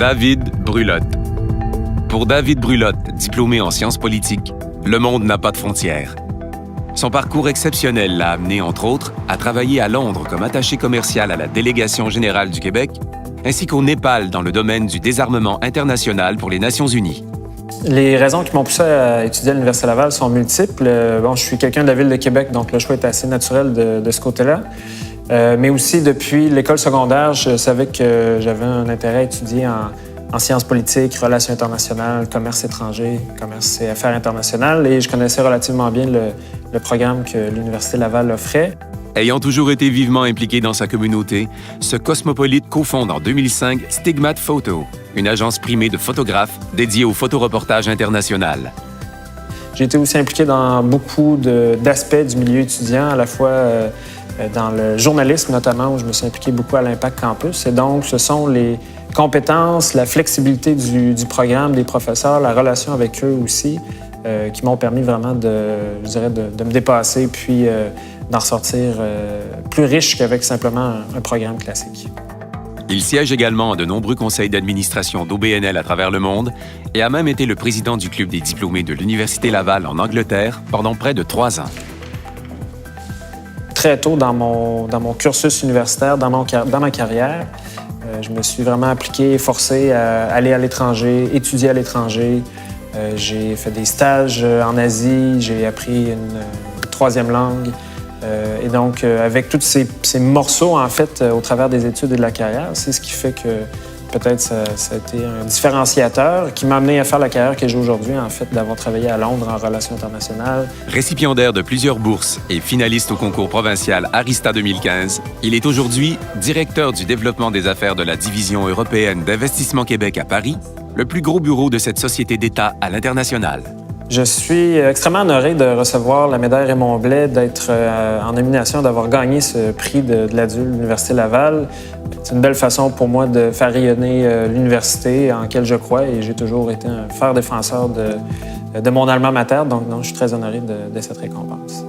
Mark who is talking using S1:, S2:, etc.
S1: David Brulotte. Pour David Brulotte, diplômé en sciences politiques, le monde n'a pas de frontières. Son parcours exceptionnel l'a amené, entre autres, à travailler à Londres comme attaché commercial à la Délégation générale du Québec, ainsi qu'au Népal dans le domaine du désarmement international pour les Nations unies.
S2: Les raisons qui m'ont poussé à étudier à l'Université Laval sont multiples. Je suis quelqu'un de la Ville de Québec, donc le choix est assez naturel de ce côté-là. Mais aussi, depuis l'école secondaire, je savais que j'avais un intérêt à étudier en sciences politiques, relations internationales, commerce étranger, commerce et affaires internationales. Et je connaissais relativement bien le programme que l'Université Laval offrait.
S1: Ayant toujours été vivement impliqué dans sa communauté, ce cosmopolite cofonde en 2005 Stigmat Photo, une agence primée de photographes dédiée au photoreportage international.
S2: J'ai été aussi impliqué dans beaucoup d'aspects du milieu étudiant, à la fois dans le journalisme notamment, où je me suis impliqué beaucoup à l'Impact Campus. Et donc, ce sont les compétences, la flexibilité du programme, des professeurs, la relation avec eux aussi, qui m'ont permis vraiment de me dépasser puis d'en ressortir plus riche qu'avec simplement un programme classique.
S1: Il siège également à de nombreux conseils d'administration d'OBNL à travers le monde et a même été le président du Club des diplômés de l'Université Laval en Angleterre pendant près de 3 ans.
S2: Très tôt dans mon cursus universitaire, dans ma carrière, je me suis vraiment appliqué, forcé à aller à l'étranger, étudier à l'étranger. J'ai fait des stages en Asie, j'ai appris une troisième langue. Et donc, avec tous ces morceaux, en fait, au travers des études et de la carrière, c'est ce qui fait que peut-être ça a été un différenciateur qui m'a amené à faire la carrière que j'ai aujourd'hui, en fait, d'avoir travaillé à Londres en relations internationales.
S1: Récipiendaire de plusieurs bourses et finaliste au concours provincial Arista 2015, il est aujourd'hui directeur du développement des affaires de la Division européenne d'Investissement Québec à Paris, le plus gros bureau de cette société d'État à l'international.
S2: Je suis extrêmement honoré de recevoir la médaille Raymond Blais, d'être en nomination, d'avoir gagné ce prix de l'adulte de l'Université Laval. C'est une belle façon pour moi de faire rayonner l'université en laquelle je crois et j'ai toujours été un fer défenseur de mon alma mater. Donc, non, je suis très honoré de cette récompense.